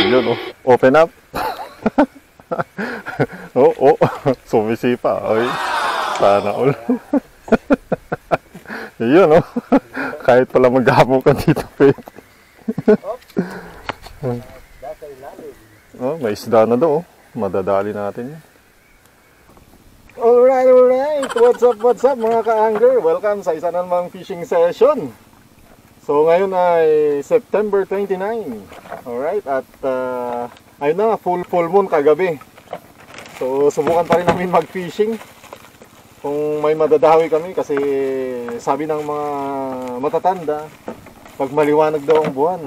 Yun, oh. Open up. Oh, oh. Sumisipa. Ay, sana all. Yun, oh. Kahit pala maghapon ka dito, pwede. Oh, may isda na daw, oh. Madadali natin yan. Alright, alright. What's up mga ka-angler? Welcome sa isa namang fishing session. So ngayon ay September 29. Alright, at ayun na, full moon kagabi. So subukan pa rin namin mag-fishing kung may madadawi kami, kasi sabi ng mga matatanda, pag maliwanag daw ang buwan,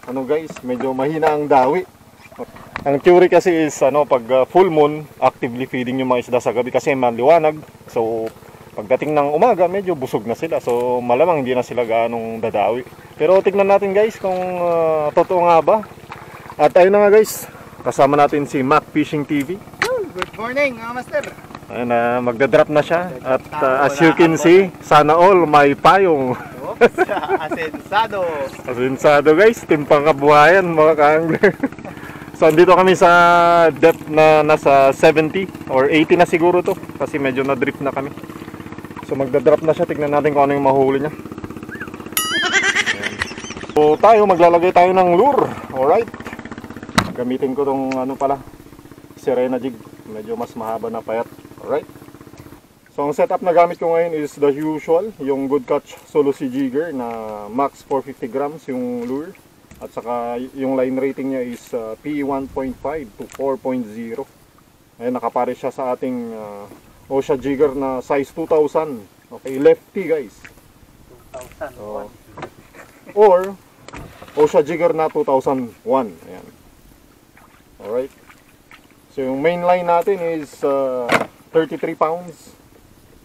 ano guys, medyo mahina ang dawi. Ang theory kasi is pag full moon, actively feeding yung mga isda sa gabi kasi maliwanag. So pagdating ng umaga, medyo busog na sila. So malamang hindi na sila gaanong dadawi. Pero tignan natin guys kung totoo nga ba. At ayun na nga guys, kasama natin si Mac Fishing TV. Good morning, master. Ayun na, magdadrop na siya. At as you can see, sana all may payong. Asensado. Asensado guys, timpang kabuhayan mga ka-angler. So andito kami sa depth na nasa 70 or 80 na siguro to, kasi medyo na-drift na kami. So magdadrop na siya, tignan natin kung ano yung mahuli niya. So maglalagay tayo ng lure. Alright, gamitin ko tong Sirena jig, medyo mas mahaba na payat. Alright, so ang setup na gamit ko ngayon is the usual, yung Good Catch Solo Sea Jigger na max 450 grams yung lure. At saka yung line rating niya is PE 1.5 to 4.0. Ayun, nakapare siya sa ating Osha Jigger na size 2000. Okay, lefty guys. 2001. Or Osha Jigger na 2001. Ayan. Alright. So yung main line natin is 33 pounds.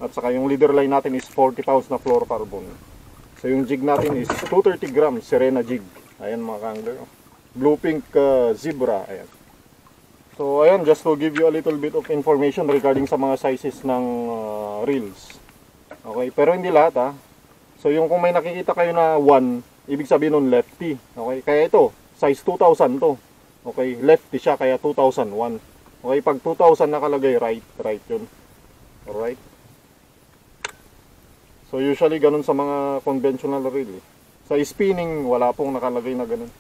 At saka yung leader line natin is 40 pounds na fluorocarbon. So yung jig natin is 230 grams Sirena jig. Ayan mga ka-angler, blue pink zebra. Ayan. So ayan, just to give you a little bit of information regarding sa mga sizes ng reels. Okay, pero hindi lahat ha. So yung kung may nakikita kayo na 1, ibig sabihin nun lefty. Okay, kaya ito size 2000 to. Okay, lefty siya kaya 2001. Okay, pag 2000 nakalagay right yun. Alright. So usually ganun sa mga conventional reel. Sa spinning, wala pong nakalagay na ganun.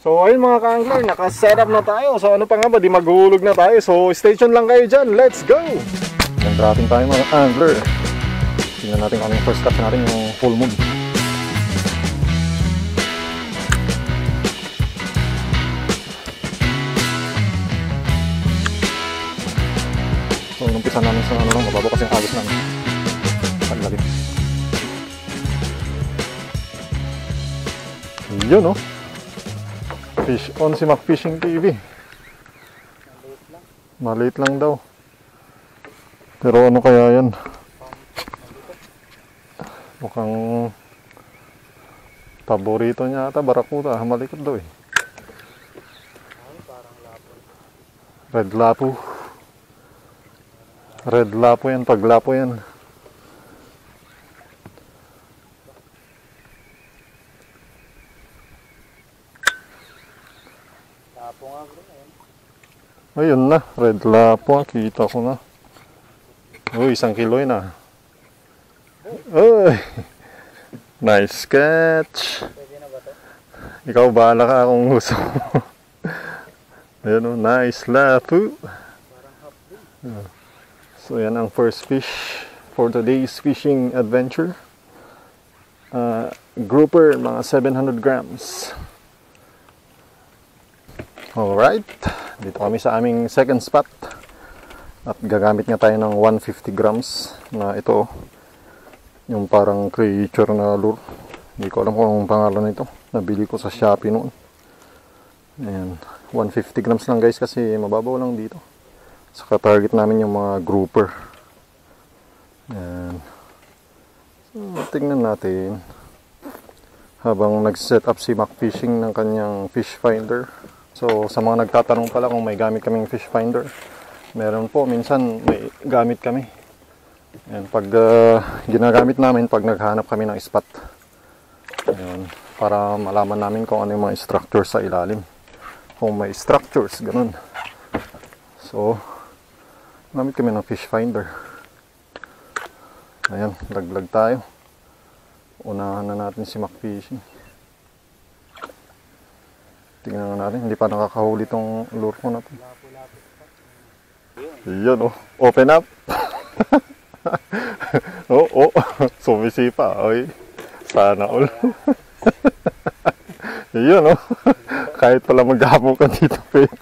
So ayun mga ka-angler, naka-setup na tayo. So ano pa nga ba, di maghulog na tayo. So stay tuned lang kayo dyan, let's go! Nag-dropping tayo mga angler. Tingnan natin kung anong first catch natin, yung full moon. So umpisa namin sa mababaw kasi ang agos namin. Paglalim. Yun, no? Fish on si Mac Fishing TV. Maliit lang daw. Pero ano kaya yan? Mukhang paborito niya ata, barakuda. Malikot daw eh. Red lapo. Red lapo yan, paglapo yan. Ayun na, red lapo, kita ko na. Uy, 1 kilo yun ah. Uy, nice catch. Ikaw bahala ka kung gusto mo. Ayun o, nice lapo. So yan ang first fish for today's fishing adventure. Grouper, mga 700 grams. Alright, dito kami sa aming second spot. At gagamit nga tayo ng 150 grams na ito. Yung parang creature na lure. Hindi ko alam kung anong pangalan nito. Nabili ko sa Shopee noon. Ayan, 150 grams lang guys kasi mababaw lang dito. Saka target namin yung mga grouper. Ayan. So, tingnan natin. Habang nag-set up si Mac Fishing ng kanyang fish finder. So sa mga nagtatanong pala kung may gamit kaming fish finder, meron po, minsan may gamit kami. And pag ginagamit namin pag naghanap kami ng spot. Ayun. para malaman namin kung ano yung mga structures sa ilalim, kung may structures, ganun. So gamit kami ng fish finder. Ayan, laglag tayo. Unahan na natin si Mac Fishing. Tingnan na natin, hindi pa nakakahuli tong lure ko na to. Yan oh, open up. Oo, sumisipa. Oy, sana all. Yan oh, kahit pala maghapon ka dito, Pete.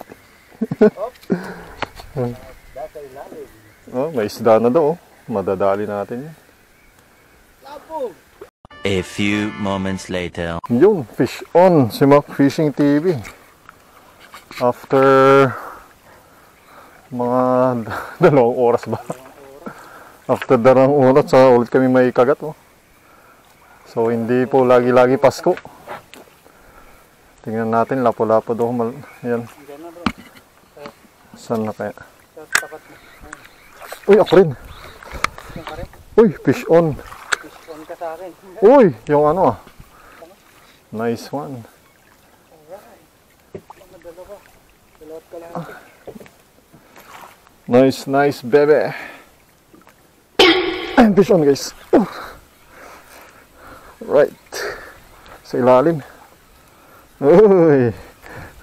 Oh, may isda na daw. Madadali natin yan. A few moments later. Yun, fish on si Mac Fishing TV. After mga 2 oras ba? After 2 oras, ulit kami may kagat. Oh. So hindi po lagi-lagi Pasko. Tingnan natin, lapo-lapo daw. Yan. Saan na kaya? Uy, ako rin. Uy, fish on. ka sa akin. Uy, yung ano ah. Nice one. Nice, baby. Ayun, fish on guys. Right. Sa ilalim. Uy.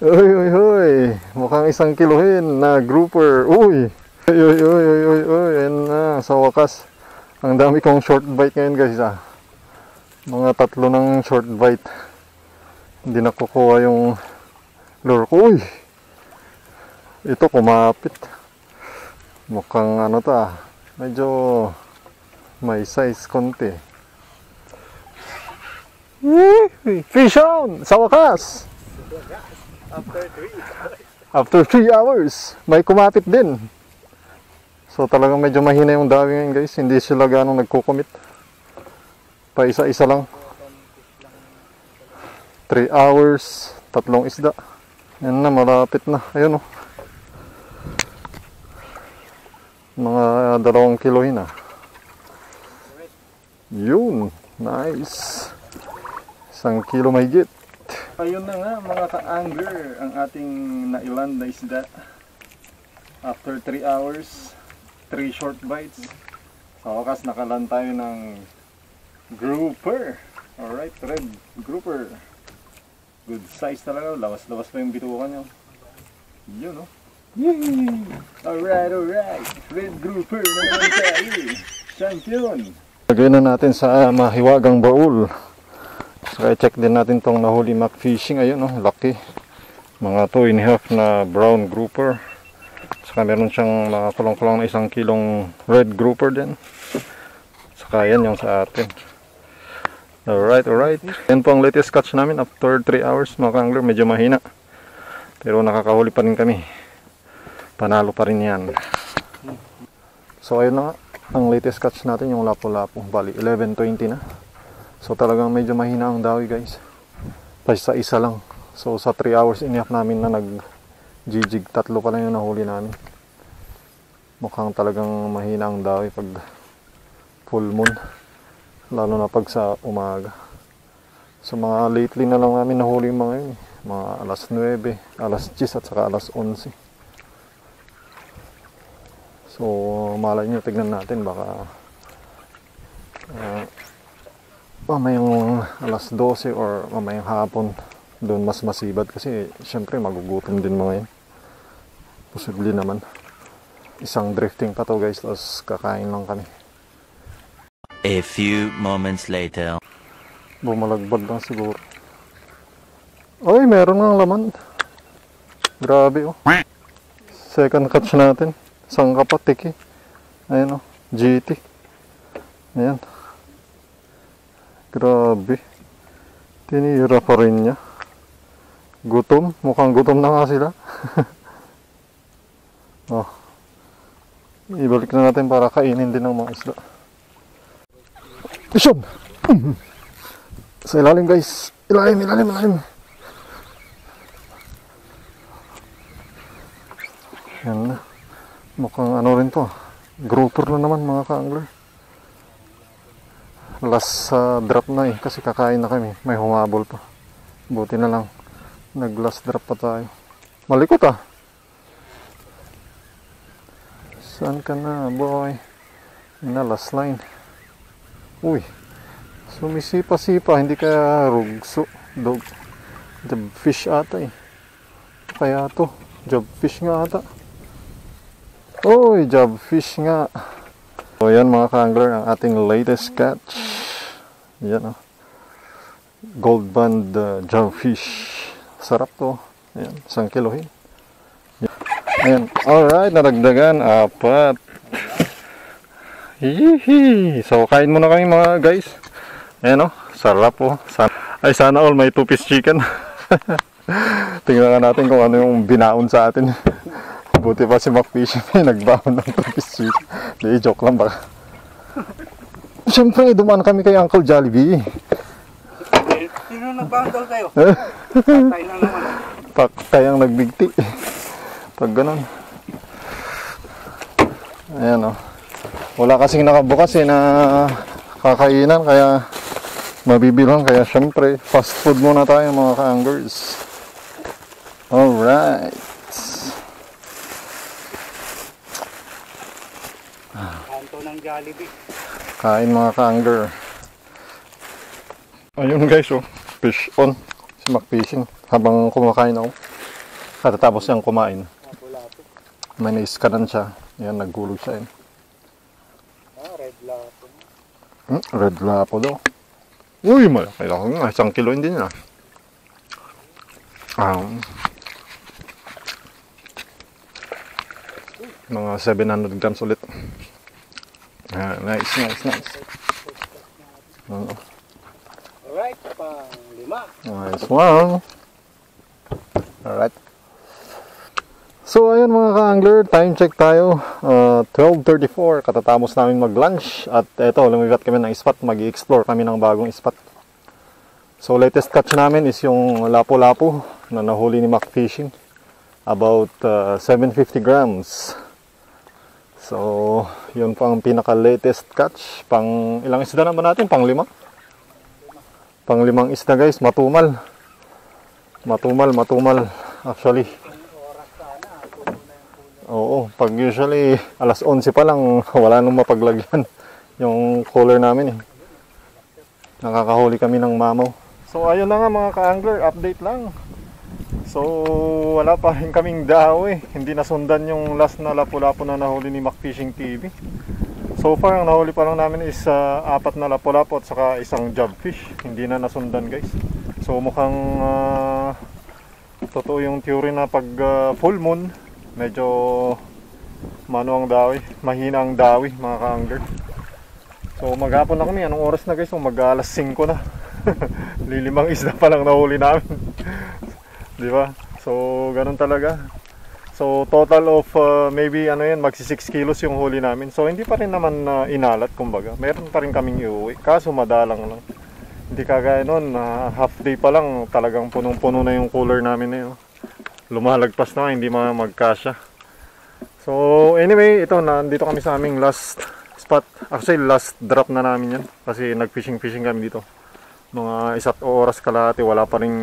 Uy. Mukhang 1 kilohin na grouper. Uy. Uy. Ayan na, sa wakas. Ang dami kong short bite ngayon guys ah. Mga 3 ng short bite. Hindi nakukuha yung lure ko. Uy. Ito kumapit. Mukhang ano ta. Medyo may size konti. Fish on! Sa wakas! After 3 hours, may kumapit din. So talagang medyo mahina yung dawi ngayon guys. Hindi sila ganong nagkukumit. Pa isa-isa lang. 3 hours, 3 isda. Yan na, malapit na. Ayun o. Mga 2 kilohin na. Yun, nice. 1 kilo mahigit. Ayun na nga mga ka-angler, ang ating nailand na isda. After 3 hours, 3 short bites. Sa wakas nakaland tayo ng grouper. Alright, red grouper. Good size talaga. Lawas-lawas pa yung bitukan nyo. Yun o. Yay! Alright. Red grouper na naman tayo. Champion! Lagay na natin sa mahiwagang baul. So i-check din natin tong nahuli Mac Fishing. Ayun o, laki. Mga 2.5 na brown grouper. Saka meron siyang mga kulong-kulong na 1 kilong red grouper din. Saka yan yung sa atin. Alright. Yan po ang latest catch namin after 3 hours mga ka-angler. Medyo mahina. Pero nakakahuli pa rin kami. Panalo pa rin yan. So ayun na nga. Ang latest catch natin yung lapo-lapo. Bali 11:20 na. So talagang medyo mahina ang dawi guys. Isa lang. So sa 3 hours iniyak namin na nag-jig. 3 pa lang yung nahuli namin. Mukhang talagang mahina ang dawi pag full moon. Lalo na pag sa umaga. So mga lately na lang namin nahuli yung mga yun. Mga alas 9, alas 10 at saka alas 11. So malay nyo, tignan natin baka mamayang alas 12 or mamayang hapon doon mas masibad kasi syempre magugutom din mga yun. Posible naman. Isang drifting pa to guys, tapos kakain lang kami. A few moments later. Bumalagbag lang siguro. Ay, meron ng laman. Grabe oh. Second catch natin. Isang kapatik eh. Ayan oh, GT. Ayan. Grabe. Tinira pa rin niya. Gutom. Mukhang gutom na nga sila. Oh. Ibalik na natin para kainin din ng mga isda. Isyon! Sa ilalim guys. Ilalim. Yan na. Mukhang ano rin to. Grouper na naman mga ka-angler. Last drop na eh. Kasi kakain na kami. May humabol pa. Buti na lang. Nag-last drop pa tayo. Malikot ah. Saan ka na, boy? Yun na, last line. Uy. Sumisipa-sipa. Hindi kaya rugso. Dog. Jobfish ata eh. Kaya to. Jobfish nga ata. Uy, jobfish nga. So yan mga ka-angler, ang ating latest catch. Yan oh. Gold band jobfish. Sarap to. Ayan, 1 kilohin. Ayan. Alright, naragdagan. 4. Hihi. So kain muna kami mga guys. Ayan oh, sarap oh. Sana all may 2-piece chicken. Tingnan natin kung ano yung binaon sa atin. Buti pa si McFish may nagbaon ng 2-piece chicken. Di, joke lang baka. Siyempre, dumaan kami kay Uncle Jollibee. Sino nagbaon daw sa'yo? Patay na naman. Kayang nagbigti. Pag ganun. Ayan o. Wala kasing nakabukas eh na kakainan kaya mabibilhan. Kaya syempre, fast food muna tayo mga ka-anglers. Alright. Kanto ng Jollibee. Kain mga ka-angler. Ayun guys oh. Fish on. Si McFishing. Habang kumakain ako. Katatapos siyang kumain. May naiskanan siya. Ayan, naggulog siya yun. Red lapo. Red lapo daw. Uy, malaki lang nga. 1 kilo hindi na. Mga 700 grams ulit. Nice. Alright, pang-5. Nice one. Alright. So ayun mga ka-angler, time check tayo. 12:34, katatapos namin mag-lunch. At eto, lumipat kami ng spot, mag-i-explore kami ng bagong spot. So latest catch namin is yung lapu-lapu na nahuli ni McFishing. About 750 grams. So yun po ang pinaka-latest catch. Pang ilang isda naman natin? Pang 5? Pang 5 isda guys, matumal. Matumal actually. Oo, pag usually alas 11 pa lang wala nang mapaglagyan yung cooler namin eh. Nakakahuli kami ng mamaw. So ayun na nga mga ka-angler, update lang. So wala pa rin kaming dawi. Hindi nasundan yung last na lapu-lapu na nahuli ni McFishing TV. So far ang nahuli pa lang namin is 4 na lapu-lapu at saka 1 jobfish. Hindi na nasundan guys. So mukhang totoo yung theory na pag full moon medyo ang dawi, mahina ang dawi mga ka-angler. So maghapon na kami, anong oras na guys? So mag-alas 5 na. Lilimang isda pa lang nahuli namin. Di ba? So ganun talaga. So total of maybe magsi 6 kilos yung huli namin. So hindi pa rin naman inalat kumbaga. Meron pa rin kaming iuwi. Kaso madalang lang. Hindi kagaya nun, half day pa lang talagang punong-puno na yung cooler namin na yun. Lumalagpas na, hindi magkasya. So anyway, ito nandito kami sa aming last spot. Actually last drop na namin yan. Kasi nag-fishing kami dito. Mga 1 oras kalahati, wala pa rin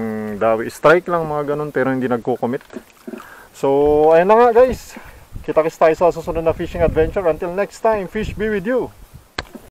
dawi. Strike lang mga ganun pero hindi nagko-commit. So ayun na nga guys. Kita-kits tayo sa susunod na fishing adventure. Until next time, fish be with you.